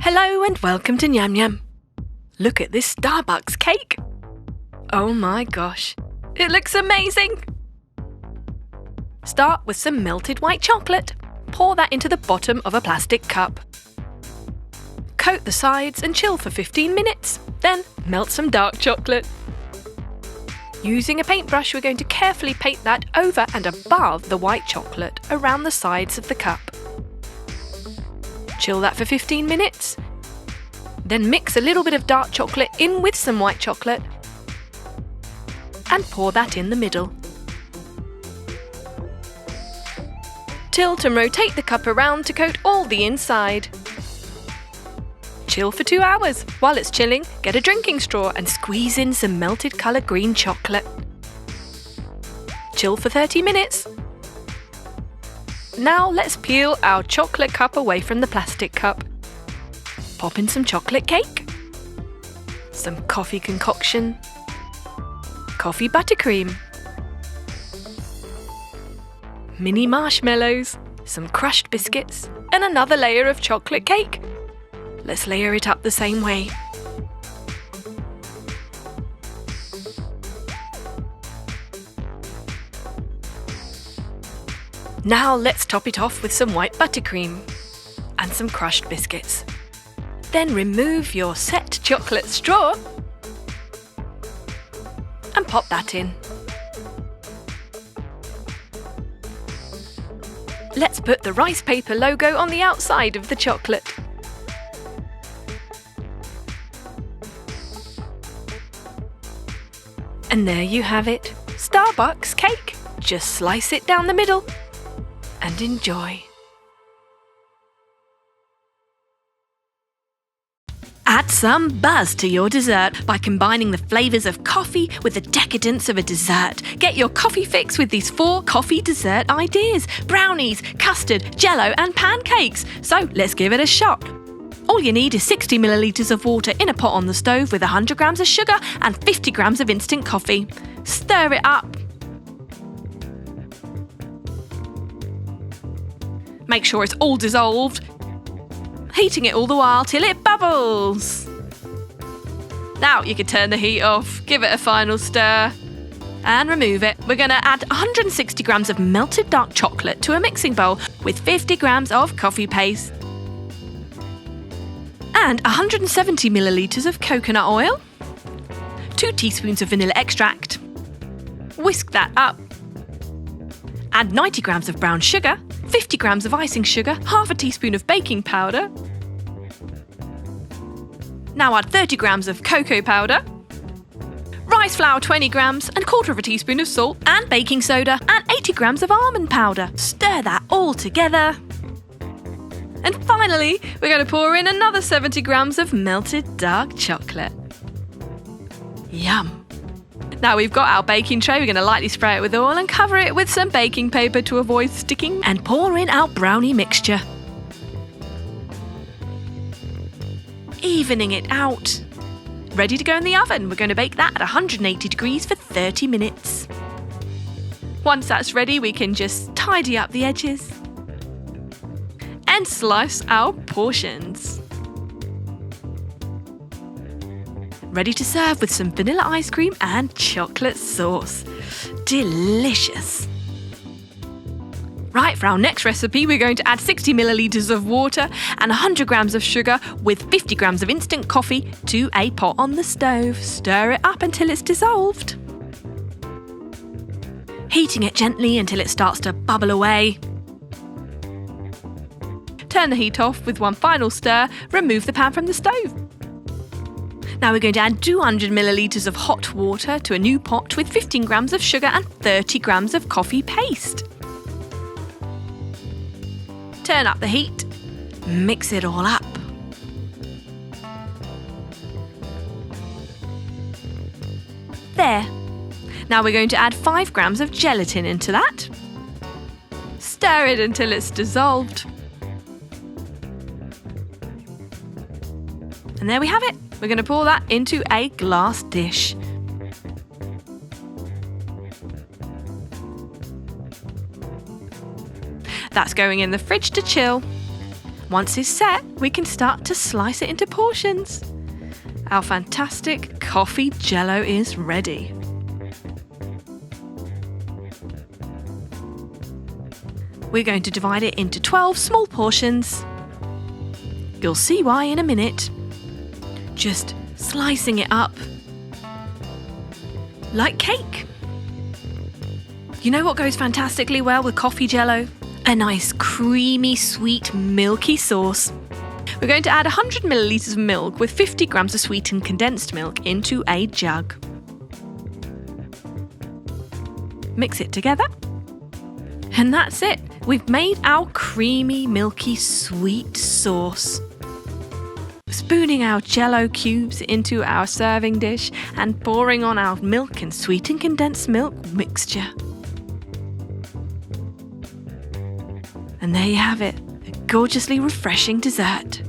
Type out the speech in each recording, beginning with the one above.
Hello and welcome to Nyam Nyam. Look at this Starbucks cake. Oh my gosh, it looks amazing. Start with some melted white chocolate. Pour that into the bottom of a plastic cup. Coat the sides and chill for 15 minutes. Then melt some dark chocolate. Using a paintbrush, we're going to carefully paint that over and above the white chocolate around the sides of the cup. Chill that for 15 minutes. Then mix a little bit of dark chocolate in with some white chocolate and pour that in the middle. Tilt and rotate the cup around to coat all the inside. Chill for 2 hours. While it's chilling, get a drinking straw and squeeze in some melted colour green chocolate. Chill for 30 minutes. Now let's peel our chocolate cup away from the plastic cup. Pop in some chocolate cake, some coffee concoction, coffee buttercream, mini marshmallows, some crushed biscuits, and another layer of chocolate cake. Let's layer it up the same way. Now let's top it off with some white buttercream and some crushed biscuits. Then remove your set chocolate straw and pop that in. Let's put the rice paper logo on the outside of the chocolate. And there you have it, Starbucks cake. Just slice it down the middle and enjoy. Add some buzz to your dessert by combining the flavours of coffee with the decadence of a dessert. Get your coffee fix with these 4 coffee dessert ideas: brownies, custard, jello and pancakes. So let's give it a shot. All you need is 60 millilitres of water in a pot on the stove with 100 grams of sugar and 50 grams of instant coffee. Stir it up. Make sure it's all dissolved, heating it all the while till it bubbles. Now you can turn the heat off, give it a final stir and remove it. We're going to add 160 grams of melted dark chocolate to a mixing bowl with 50 grams of coffee paste and 170 millilitres of coconut oil, 2 teaspoons of vanilla extract. Whisk that up. Add 90 grams of brown sugar, 50 grams of icing sugar, half a teaspoon of baking powder. Now add 30 grams of cocoa powder, rice flour 20 grams and quarter of a teaspoon of salt and baking soda and 80 grams of almond powder. Stir that all together. And finally, we're going to pour in another 70 grams of melted dark chocolate. Yum! Now we've got our baking tray, we're going to lightly spray it with oil and cover it with some baking paper to avoid sticking and pour in our brownie mixture. Evening it out. Ready to go in the oven. We're going to bake that at 180 degrees for 30 minutes. Once that's ready, we can just tidy up the edges and slice our portions. Ready to serve with some vanilla ice cream and chocolate sauce. Delicious! Right, for our next recipe, we're going to add 60 millilitres of water and 100 grams of sugar with 50 grams of instant coffee to a pot on the stove. Stir it up until it's dissolved. Heating it gently until it starts to bubble away. Turn the heat off with one final stir. Remove the pan from the stove. Now we're going to add 200 millilitres of hot water to a new pot with 15 grams of sugar and 30 grams of coffee paste. Turn up the heat, mix it all up. There. Now we're going to add 5 grams of gelatin into that. Stir it until it's dissolved. And there we have it. We're going to pour that into a glass dish. That's going in the fridge to chill. Once it's set, we can start to slice it into portions. Our fantastic coffee Jello is ready. We're going to divide it into 12 small portions. You'll see why in a minute. Just slicing it up like cake. You know what goes fantastically well with coffee Jello? A nice creamy, sweet, milky sauce. We're going to add 100 millilitres of milk with 50 grams of sweetened condensed milk into a jug. Mix it together. And that's it. We've made our creamy, milky, sweet sauce. Spooning our Jello cubes into our serving dish and pouring on our milk and sweetened condensed milk mixture. And there you have it, a gorgeously refreshing dessert.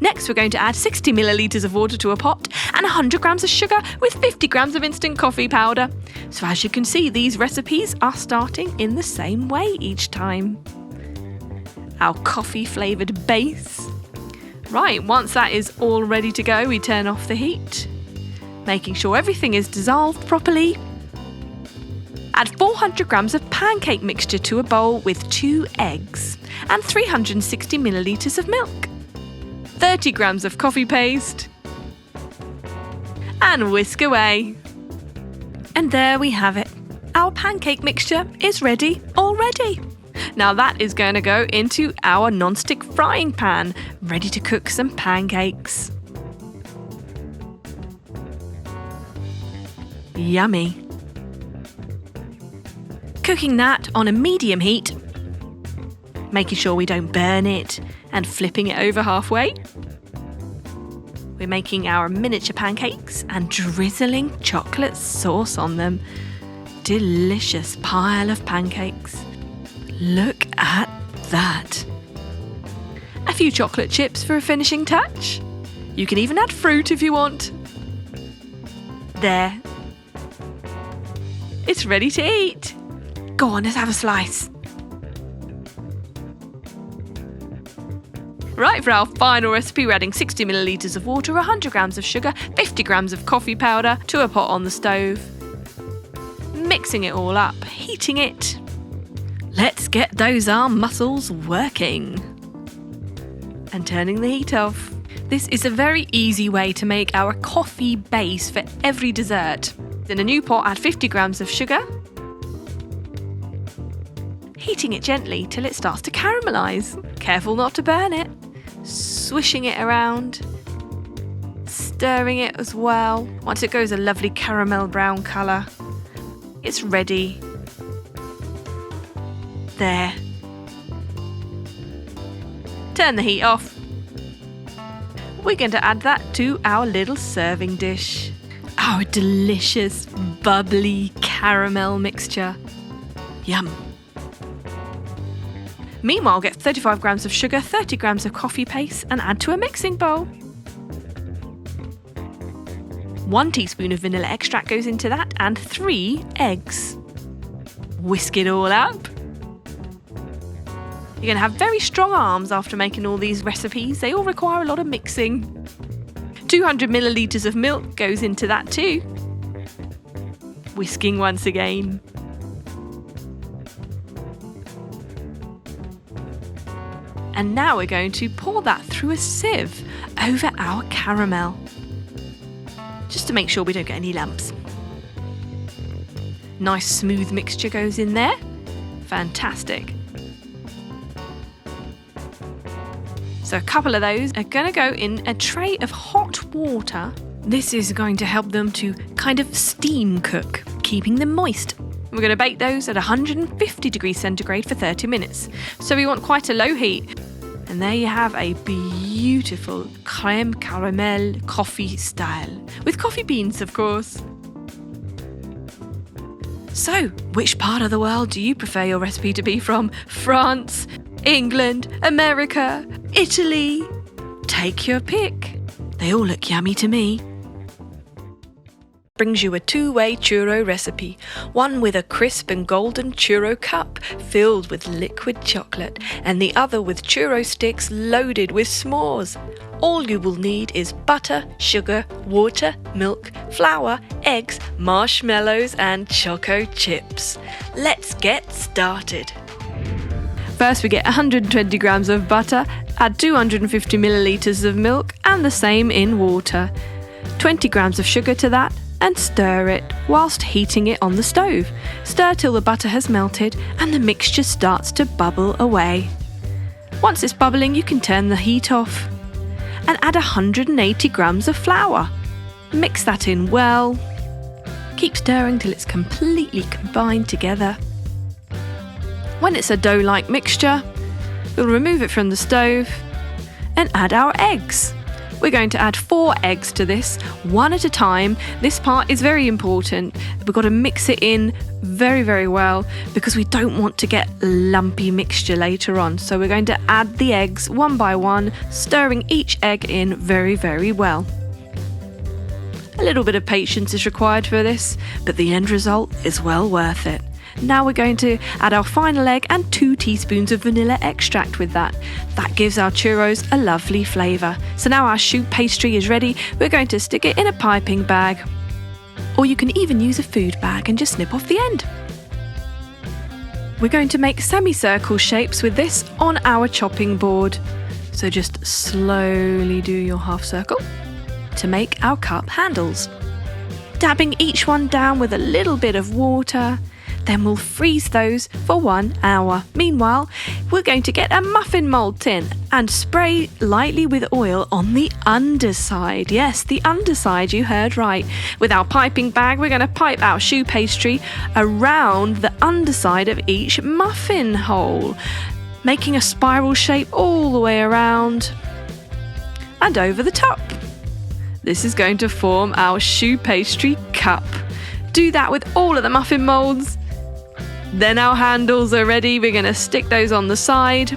Next, we're going to add 60 millilitres of water to a pot and 100 grams of sugar with 50 grams of instant coffee powder. So as you can see, these recipes are starting in the same way each time. Our coffee flavoured base. Right, once that is all ready to go, we turn off the heat, making sure everything is dissolved properly. Add 400 grams of pancake mixture to a bowl with 2 eggs and 360 millilitres of milk. 30 grams of coffee paste, and whisk away. And there we have it. Our pancake mixture is ready already. Now that is going to go into our non-stick frying pan, ready to cook some pancakes. Yummy. Cooking that on a medium heat, making sure we don't burn it and flipping it over halfway. We're making our miniature pancakes and drizzling chocolate sauce on them. Delicious pile of pancakes. Look at that. A few chocolate chips for a finishing touch. You can even add fruit if you want. There. It's ready to eat. Go on, let's have a slice. Right, for our final recipe, we're adding 60 millilitres of water, 100 grams of sugar, 50 grams of coffee powder to a pot on the stove. Mixing it all up, heating it. Let's get those arm muscles working. And turning the heat off. This is a very easy way to make our coffee base for every dessert. In a new pot, add 50 grams of sugar. Heating it gently till it starts to caramelise. Careful not to burn it. Swishing it around. Stirring it as well. Once it goes a lovely caramel brown colour, it's ready. There. Turn the heat off. We're going to add that to our little serving dish. Our delicious, bubbly caramel mixture. Yum. Meanwhile, get 35 grams of sugar, 30 grams of coffee paste and add to a mixing bowl. 1 teaspoon of vanilla extract goes into that and 3 eggs. Whisk it all up. You're going to have very strong arms after making all these recipes. They all require a lot of mixing. 200 millilitres of milk goes into that too. Whisking once again. And now we're going to pour that through a sieve over our caramel, just to make sure we don't get any lumps. Nice smooth mixture goes in there. Fantastic. So a couple of those are going to go in a tray of hot water. This is going to help them to kind of steam cook, keeping them moist. We're going to bake those at 150 degrees centigrade for 30 minutes. So we want quite a low heat. And there you have a beautiful crème caramel coffee style, with coffee beans, of course. So, which part of the world do you prefer your recipe to be from? France, England, America, Italy? Take your pick. They all look yummy to me. brings you a two-way churro recipe, one with a crisp and golden churro cup filled with liquid chocolate, and the other with churro sticks loaded with s'mores. All you will need is butter, sugar, water, milk, flour, eggs, marshmallows, and choco chips. Let's get started. First we get 120 grams of butter, add 250 milliliters of milk and the same in water. 20 grams of sugar to that, and stir it whilst heating it on the stove. Stir till the butter has melted and the mixture starts to bubble away. Once it's bubbling, you can turn the heat off and add 180 grams of flour. Mix that in well. Keep stirring till it's completely combined together. When it's a dough-like mixture, we'll remove it from the stove and add our eggs. We're going to add 4 eggs to this, one at a time. This part is very important. We've got to mix it in very, very well because we don't want to get lumpy mixture later on. So we're going to add the eggs one by one, stirring each egg in very, very well. A little bit of patience is required for this, but the end result is well worth it. Now we're going to add our final egg and 2 teaspoons of vanilla extract with that. That gives our churros a lovely flavour. So now our choux pastry is ready. We're going to stick it in a piping bag. Or you can even use a food bag and just snip off the end. We're going to make semicircle shapes with this on our chopping board. So just slowly do your half circle to make our cup handles. Dabbing each one down with a little bit of water. Then we'll freeze those for 1 hour. Meanwhile, we're going to get a muffin mould tin and spray lightly with oil on the underside. Yes, the underside, you heard right. With our piping bag, we're going to pipe our choux pastry around the underside of each muffin hole, making a spiral shape all the way around and over the top. This is going to form our choux pastry cup. Do that with all of the muffin moulds. Then our handles are ready. We're going to stick those on the side,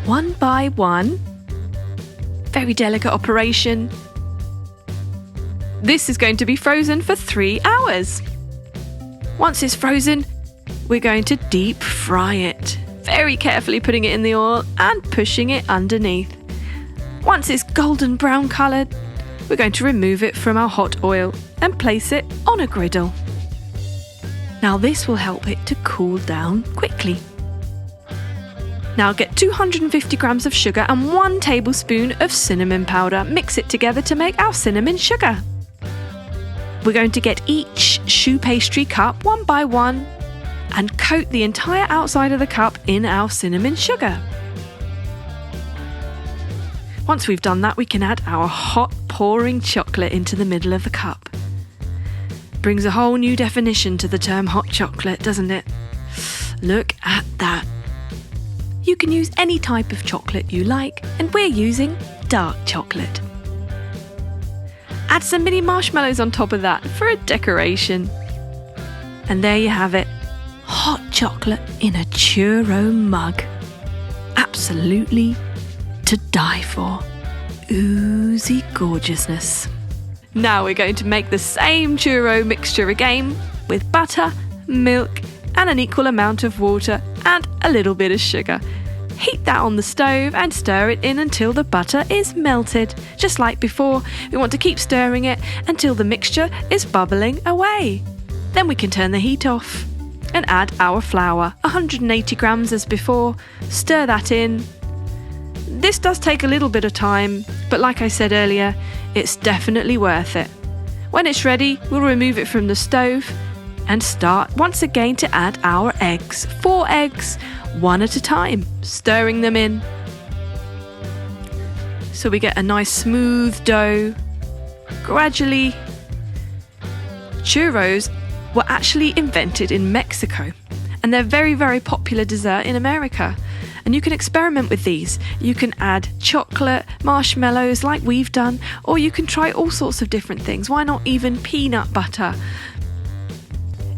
one by one. Very delicate operation. This is going to be frozen for 3 hours. Once it's frozen, we're going to deep fry it, very carefully putting it in the oil and pushing it underneath. Once it's golden brown coloured, we're going to remove it from our hot oil and place it on a griddle. Now this will help it to cool down quickly. Now get 250 grams of sugar and 1 tablespoon of cinnamon powder. Mix it together to make our cinnamon sugar. We're going to get each choux pastry cup one by one and coat the entire outside of the cup in our cinnamon sugar. Once we've done that, we can add our hot pouring chocolate into the middle of the cup. Brings a whole new definition to the term hot chocolate, doesn't it? Look at that. You can use any type of chocolate you like, and we're using dark chocolate. Add some mini marshmallows on top of that for a decoration. And there you have it, hot chocolate in a churro mug. Absolutely to die for. Oozy gorgeousness. Now we're going to make the same churro mixture again with butter, milk and an equal amount of water and a little bit of sugar. Heat that on the stove and stir it in until the butter is melted. Just like before, we want to keep stirring it until the mixture is bubbling away. Then we can turn the heat off and add our flour, 180 grams as before. Stir that in. This does take a little bit of time, but like I said earlier, it's definitely worth it. When it's ready, we'll remove it from the stove and start once again to add our eggs. 4 eggs, one at a time, stirring them in. So we get a nice smooth dough. Gradually, churros were actually invented in Mexico, and they're very, very popular dessert in America. And you can experiment with these. You can add chocolate, marshmallows like we've done, or you can try all sorts of different things. Why not even peanut butter?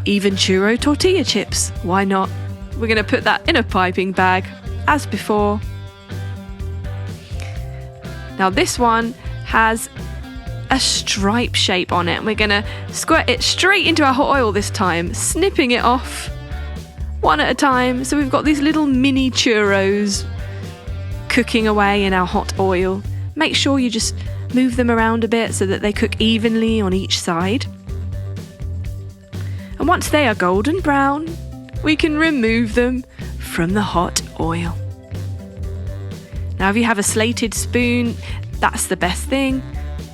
Even churro tortilla chips, why not? We're going to put that in a piping bag, as before. Now this one has a stripe shape on it. And we're going to squirt it straight into our hot oil this time, snipping it off one at a time. So we've got these little mini churros cooking away in our hot oil. Make sure you just move them around a bit so that they cook evenly on each side. And once they are golden brown, we can remove them from the hot oil. Now, if you have a slated spoon, that's the best thing.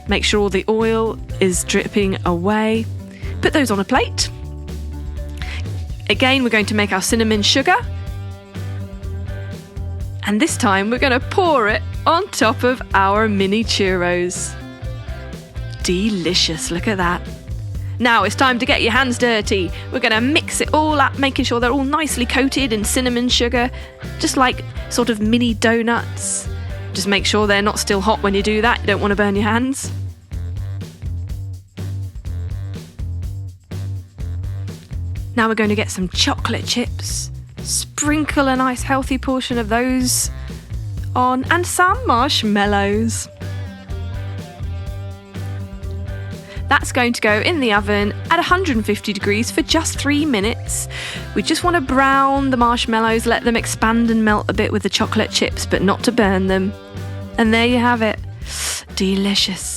Make sure all the oil is dripping away. Put those on a plate. Again, we're going to make our cinnamon sugar. And this time we're going to pour it on top of our mini churros. Delicious, look at that. Now it's time to get your hands dirty. We're going to mix it all up, making sure they're all nicely coated in cinnamon sugar, just like sort of mini donuts. Just make sure they're not still hot when you do that. You don't want to burn your hands. Now we're going to get some chocolate chips. Sprinkle a nice healthy portion of those on, and some marshmallows. That's going to go in the oven at 150 degrees for just 3 minutes. We just want to brown the marshmallows, let them expand and melt a bit with the chocolate chips, but not to burn them. And there you have it. Delicious.